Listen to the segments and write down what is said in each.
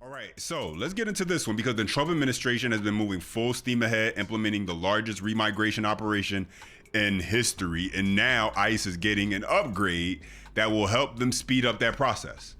All right, so let's get into this one because the Trump administration has been moving full steam ahead, implementing the largest remigration operation in history. And now ICE is getting an upgrade that will help them speed up that process.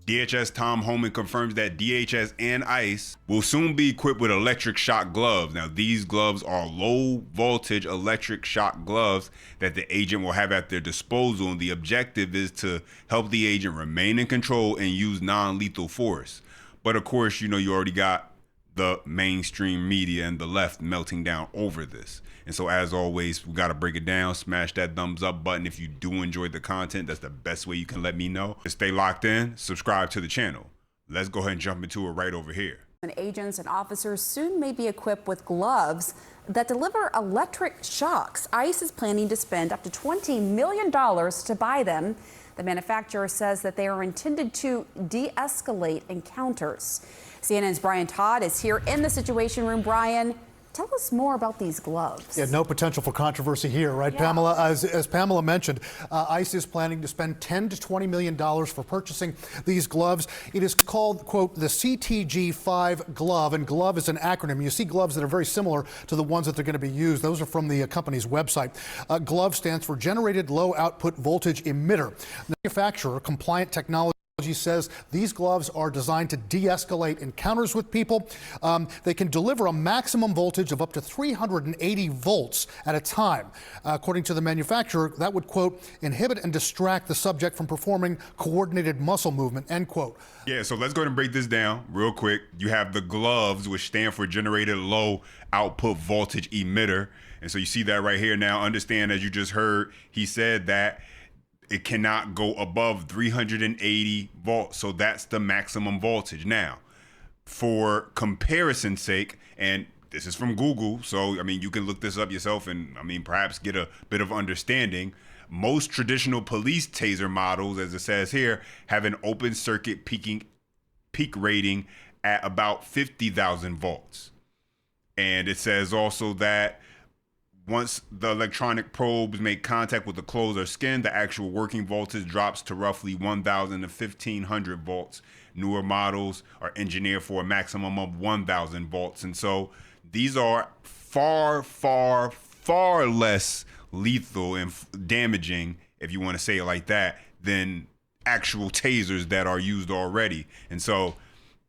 DHS Tom Homan confirms that DHS and ICE will soon be equipped with electric shock gloves. Now, these gloves are low voltage electric shock gloves that the agent will have at their disposal. And the objective is to help the agent remain in control and use non-lethal force. But of course, you already got the mainstream media and the left melting down over this. And so as always, we got to break it down. Smash that thumbs up button if you do enjoy the content. That's the best way you can let me know. Stay locked in, subscribe to the channel. Let's go ahead and jump into it right over here. Agents and officers soon may be equipped with gloves that deliver electric shocks. ICE is planning to spend up to $20 million to buy them. The manufacturer says that they are intended to de-escalate encounters. CNN's Brian Todd is here in the Situation Room. Brian, tell us more about these gloves. Yeah, no potential for controversy here, right, Pamela? As Pamela mentioned, ICE is planning to spend $10 to $20 million for purchasing these gloves. It is called, quote, the CTG5 glove, and glove is an acronym. You see gloves that are very similar to the ones that they're going to be used. Those are from the company's website. GLOVE stands for Generated Low Output Voltage Emitter. The manufacturer, Compliant Technology, says these gloves are designed to de-escalate encounters with people. They can deliver a maximum voltage of up to 380 volts at a time. According to the manufacturer, that would, quote, inhibit and distract the subject from performing coordinated muscle movement, end quote. Yeah, so let's go ahead and break this down real quick. You have the gloves, which stand for Generated Low Output Voltage Emitter. And so you see that right here. Now, understand, as you just heard, he said that it cannot go above 380 volts. So that's the maximum voltage. Now, for comparison's sake, and this is from Google, so, you can look this up yourself and, perhaps get a bit of understanding. Most traditional police taser models, as it says here, have an open circuit peak rating at about 50,000 volts. And it says also that once the electronic probes make contact with the clothes or skin, the actual working voltage drops to roughly 1,000 to 1,500 volts. Newer models are engineered for a maximum of 1,000 volts. And so these are far, far, far less lethal and damaging, if you want to say it like that, than actual tasers that are used already. And so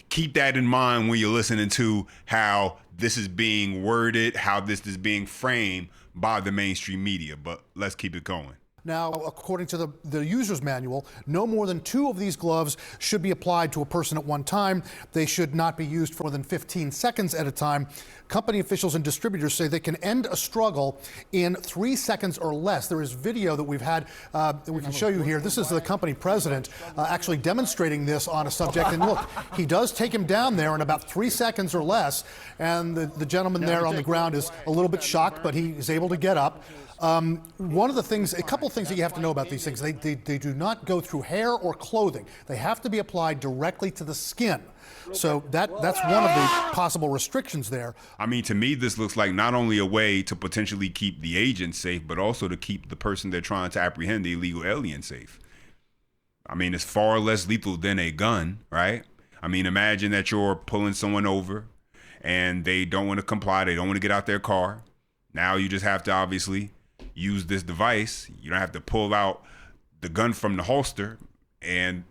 keep that in mind when you're listening to how this is being worded, how this is being framed by the mainstream media. But let's keep it going. Now, according to the user's manual, no more than 2 of these gloves should be applied to a person at one time. They should not be used for more than 15 seconds at a time. Company officials and distributors say they can end a struggle in 3 seconds or less. There is video that we've had that we can show you here. This is the company president actually demonstrating this on a subject. And look, he does take him down there in about 3 seconds or less. And the gentleman there on the ground is a little bit shocked, but he is able to get up. One of the things, a couple of things that you have to know about these things, they do not go through hair or clothing. They have to be applied directly to the skin. So that's one of the possible restrictions there. To me, this looks like not only a way to potentially keep the agent safe, but also to keep the person they're trying to apprehend, the illegal alien, safe. It's far less lethal than a gun, right? Imagine that you're pulling someone over and they don't want to comply. They don't want to get out their car. Now you just have to obviously use this device. You don't have to pull out the gun from the holster, and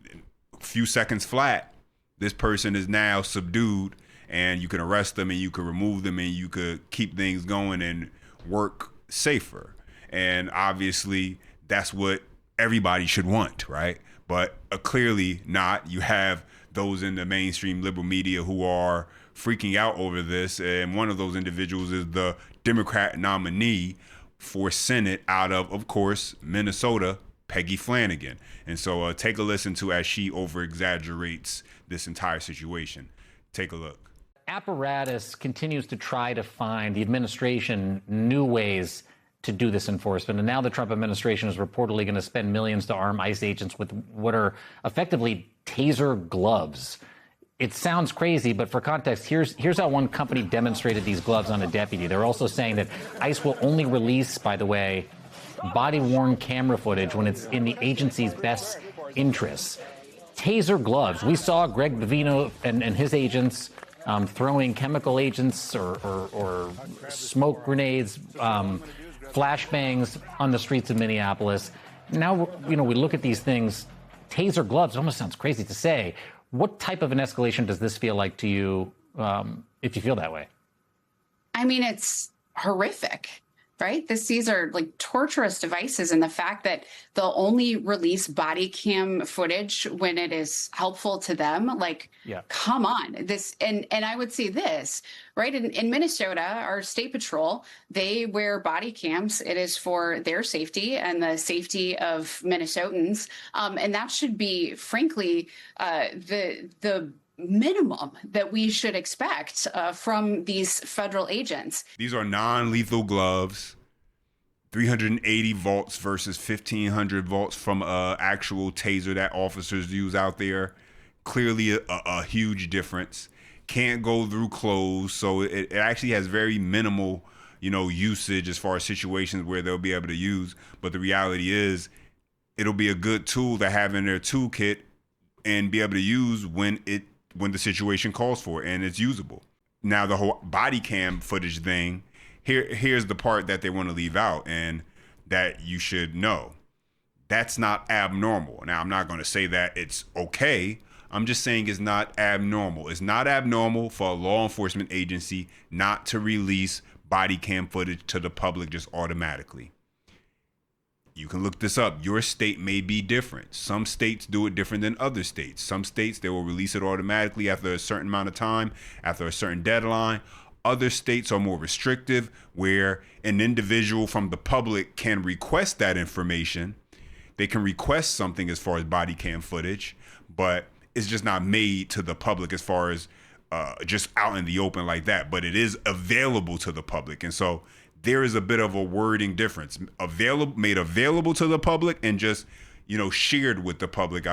a few seconds flat, this person is now subdued, and you can arrest them and you can remove them and you could keep things going and work safer. And obviously that's what everybody should want, right? But clearly not. You have those in the mainstream liberal media who are freaking out over this, and one of those individuals is the Democrat nominee for Senate out of course, Minnesota, Peggy Flanagan. And so take a listen to as she over-exaggerates this entire situation. Take a look. Apparatus continues to try to find the administration new ways to do this enforcement. And now the Trump administration is reportedly going to spend millions to arm ICE agents with what are effectively taser gloves. It sounds crazy, but for context, here's how one company demonstrated these gloves on a deputy. They're also saying that ICE will only release, by the way, body-worn camera footage when it's in the agency's best interests. taser gloves. We saw Greg Bavino and his agents throwing chemical agents or smoke grenades, flashbangs on the streets of Minneapolis. Now, we look at these things. Taser gloves, it almost sounds crazy to say. What type of an escalation does this feel like to you, if you feel that way? I mean, it's horrific, right? These are like torturous devices, and the fact that they'll only release body cam footage when it is helpful to them, like, come on. And I would say this, right? In Minnesota, our state patrol, they wear body cams. It is for their safety and the safety of Minnesotans. And that should be, frankly, the minimum that we should expect from these federal agents. These are non-lethal gloves, 380 volts versus 1,500 volts from an actual taser that officers use out there. Clearly a huge difference. Can't go through clothes, so it actually has very minimal, usage as far as situations where they'll be able to use. But the reality is, it'll be a good tool to have in their toolkit and be able to use when the situation calls for it and it's usable. Now, the whole body cam footage thing, here's the part that they want to leave out and that you should know. That's not abnormal. Now, I'm not going to say that it's okay. I'm just saying it's not abnormal. It's not abnormal for a law enforcement agency not to release body cam footage to the public just automatically. You can look this up. Your state may be different. Some states do it different than other states. Some states, they will release it automatically after a certain amount of time, after a certain deadline. Other states are more restrictive, where an individual from the public can request that information. They can request something as far as body cam footage, but it's just not made to the public as far as just out in the open like that. But it is available to the public. And so there is a bit of a wording difference. Made available to the public and just, shared with the public,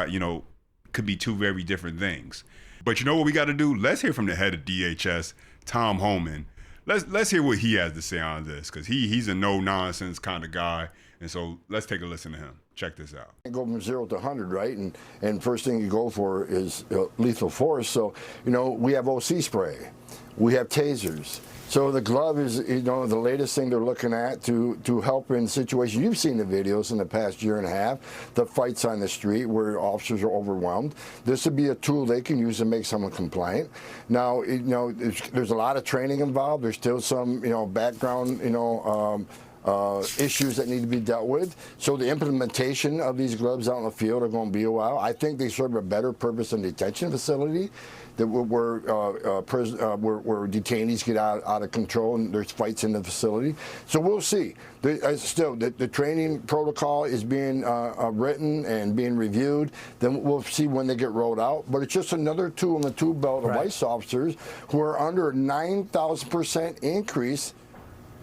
could be two very different things. But you know what we got to do? Let's hear from the head of DHS, Tom Homan. Let's hear what he has to say on this, because he's a no-nonsense kind of guy. And so let's take a listen to him. Check this out. Go from 0 to 100, right? And first thing you go for is lethal force. So, we have OC spray. We have tasers. So the glove is, the latest thing they're looking at to help in situations. You've seen the videos in the past year and a half, the fights on the street where officers are overwhelmed. This would be a tool they can use to make someone compliant. Now, there's a lot of training involved. There's still some, background, issues that need to be dealt with. So the implementation of these gloves out in the field are going to be a while. I think they serve a better purpose in detention facility, that where detainees get out of control and there's fights in the facility. So we'll see. The training protocol is being written and being reviewed. Then we'll see when they get rolled out. But it's just another tool in the tool belt of ICE officers who are under a 9,000% increase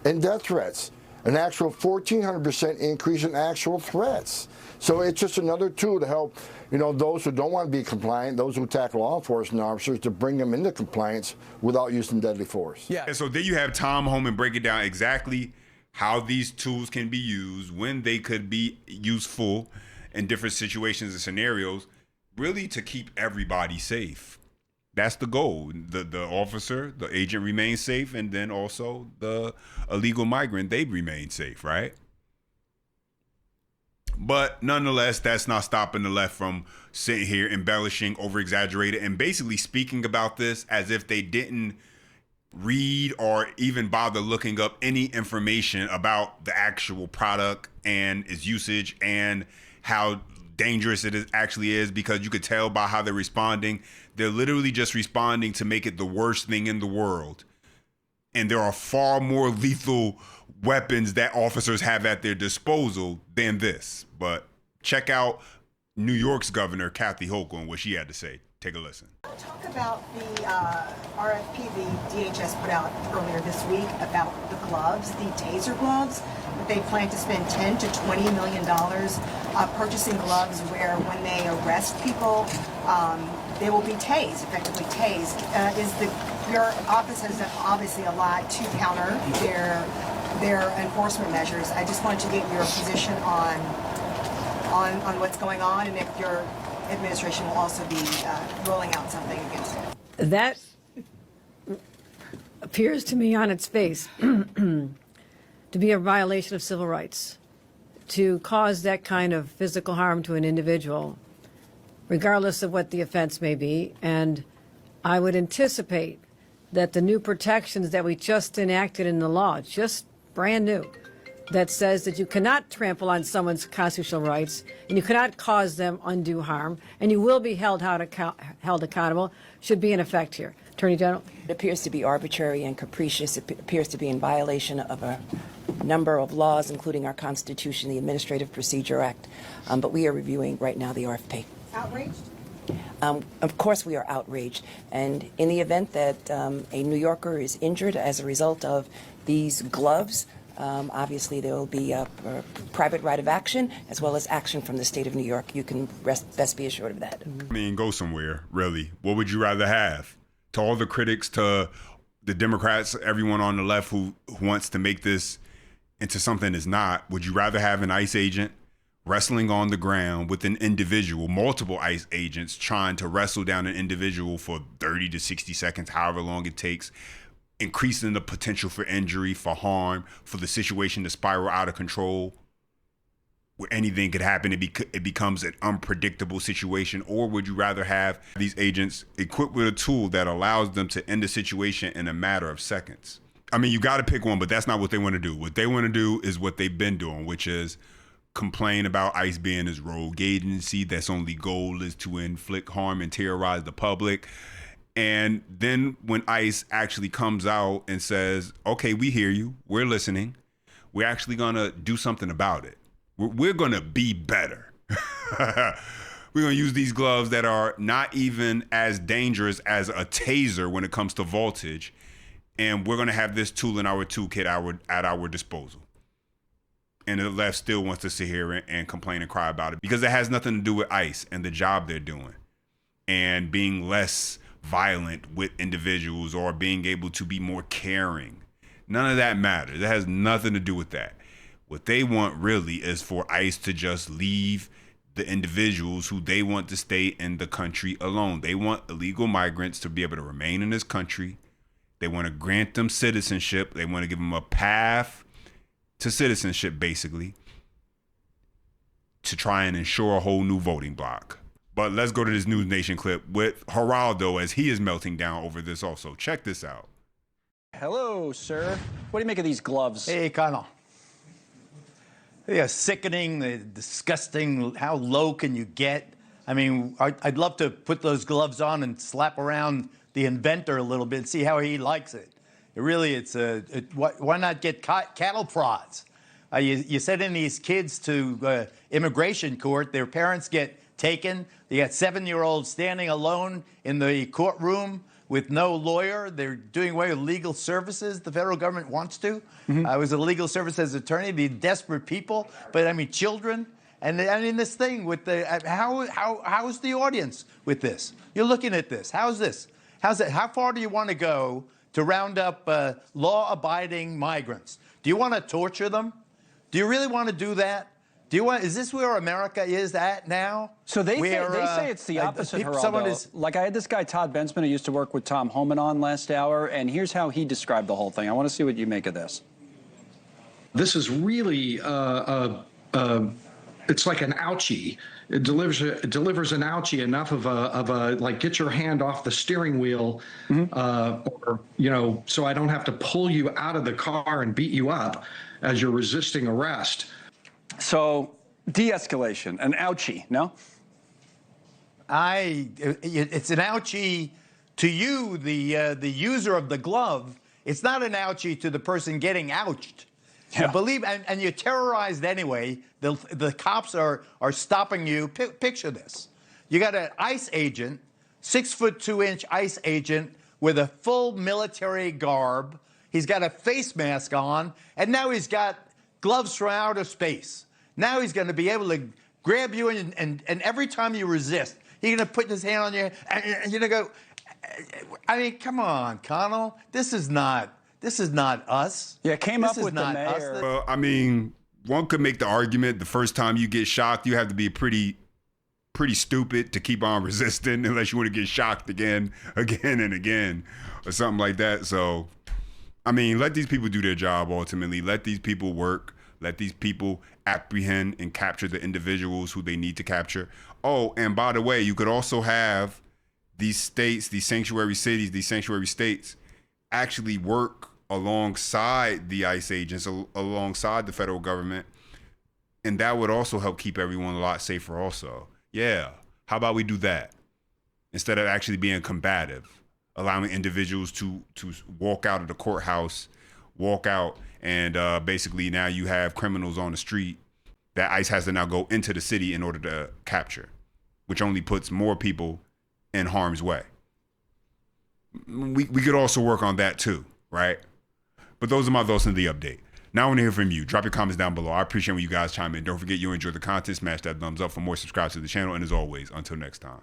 in death threats. An actual 1,400% increase in actual threats. So it's just another tool to help, those who don't want to be compliant, those who attack law enforcement officers, to bring them into compliance without using deadly force. Yeah. And so there you have Tom Homan break it down exactly how these tools can be used, when they could be useful in different situations and scenarios, really to keep everybody safe. That's the goal. The officer, the agent remains safe, and then also the illegal migrant, they remain safe, right? But nonetheless, that's not stopping the left from sitting here embellishing, over-exaggerated, and basically speaking about this as if they didn't read or even bother looking up any information about the actual product and its usage and how dangerous it actually is, because you could tell by how they're responding. They're literally just responding to make it the worst thing in the world. And there are far more lethal weapons that officers have at their disposal than this. But check out New York's governor, Kathy Hochul, and what she had to say. Take a listen. Talk about the RFP the DHS put out earlier this week about the gloves, the taser gloves. They plan to spend $10 to $20 million purchasing gloves where when they arrest people, they will be tased, effectively tased. Your office has done obviously a lot to counter their enforcement measures. I just wanted to get your position on what's going on, and if you're administration will also be rolling out something against it. That appears to me on its face to be a violation of civil rights. To cause that kind of physical harm to an individual, regardless of what the offense may be. And I would anticipate that the new protections that we just enacted in the law, just brand new, that says that you cannot trample on someone's constitutional rights and you cannot cause them undue harm and you will be held accountable, should be in effect here. Attorney General? It appears to be arbitrary and capricious. It appears to be in violation of a number of laws, including our Constitution, the Administrative Procedure Act. But we are reviewing right now the RFP. Outraged? Of course we are outraged. And in the event that a New Yorker is injured as a result of these gloves, obviously there will be a private right of action as well as action from the state of New York. You can best be assured of that. I mean, go somewhere, really. What would you rather have? To all the critics, to the Democrats, everyone on the left who wants to make this into something it's not, would you rather have an ICE agent wrestling on the ground with an individual, multiple ICE agents trying to wrestle down an individual for 30 to 60 seconds, however long it takes, increasing the potential for injury, for harm, for the situation to spiral out of control, where anything could happen, it becomes an unpredictable situation? Or would you rather have these agents equipped with a tool that allows them to end the situation in a matter of seconds? I mean, you got to pick one, but that's not what they want to do. What they want to do is what they've been doing, which is complain about ICE being this rogue agency that's only goal is to inflict harm and terrorize the public. And then when ICE actually comes out and says, okay, we hear you, we're listening, we're actually going to do something about it. We're going to be better. We're going to use these gloves that are not even as dangerous as a taser when it comes to voltage. And we're going to have this tool in our toolkit at our disposal. And the left still wants to sit here and complain and cry about it because it has nothing to do with ICE and the job they're doing and being less violent with individuals or being able to be more caring. None of that matters. It has nothing to do with that. What they want really is for ICE to just leave the individuals who they want to stay in the country alone. They want illegal migrants to be able to remain in this country. They want to grant them citizenship. They want to give them a path to citizenship, basically, to try and ensure a whole new voting bloc. But let's go to this News Nation clip with Geraldo as he is melting down over this also. Check this out. Hello, sir. What do you make of these gloves? Hey, Connell. They are sickening, they're disgusting. How low can you get? I mean, I'd love to put those gloves on and slap around the inventor a little bit and see how he likes it. It really, why not get cattle prods? You send in these kids to immigration court, their parents get taken. They got 7-year-olds standing alone in the courtroom with no lawyer. They're doing away with legal services. The federal government wants to. I was a legal services attorney. The desperate people, but I mean children. And I mean this thing with the how's the audience with this? You're looking at this. How's this? How's it? How far do you want to go to round up law-abiding migrants? Do you want to torture them? Do you really want to do that? Is this where America is at now? So they say it's the opposite, Geraldo. Like I had this guy, Todd Bensman, who used to work with Tom Homan on last hour, and here's how he described the whole thing. I want to see what you make of this. This is really, it's like an ouchie. It delivers an ouchie enough of a like get your hand off the steering wheel, or so I don't have to pull you out of the car and beat you up as you're resisting arrest. So, de-escalation, an ouchie, no? It's an ouchie to you, the user of the glove. It's not an ouchie to the person getting ouched. Yeah. And you're terrorized anyway. The cops are stopping you. Picture this. You got an ICE agent, 6'2" ICE agent with a full military garb. He's got a face mask on, and now he's got gloves from outer space. Now he's going to be able to grab you, and every time you resist, he's going to put his hand on you, and you're going to go. I mean, come on, Connell. This is not us. Yeah, it came up with the mayor. Well, I mean, one could make the argument the first time you get shocked, you have to be pretty pretty stupid to keep on resisting unless you want to get shocked again and again, or something like that. So, I mean, let these people do their job ultimately. Let these people work. Let these people apprehend and capture the individuals who they need to capture. Oh, and by the way, you could also have these states, these sanctuary cities, these sanctuary states actually work alongside the ICE agents, alongside the federal government. And that would also help keep everyone a lot safer also. Yeah, how about we do that? Instead of actually being combative, allowing individuals to walk out of the courthouse, walk out, and basically now you have criminals on the street that ICE has to now go into the city in order to capture, which only puts more people in harm's way. We could also work on that too, right? But those are my thoughts on the update. Now I want to hear from you. Drop your comments down below. I appreciate when you guys chime in. Don't forget you enjoy the content. Smash that thumbs up. For more, subscribe to the channel. And as always, until next time.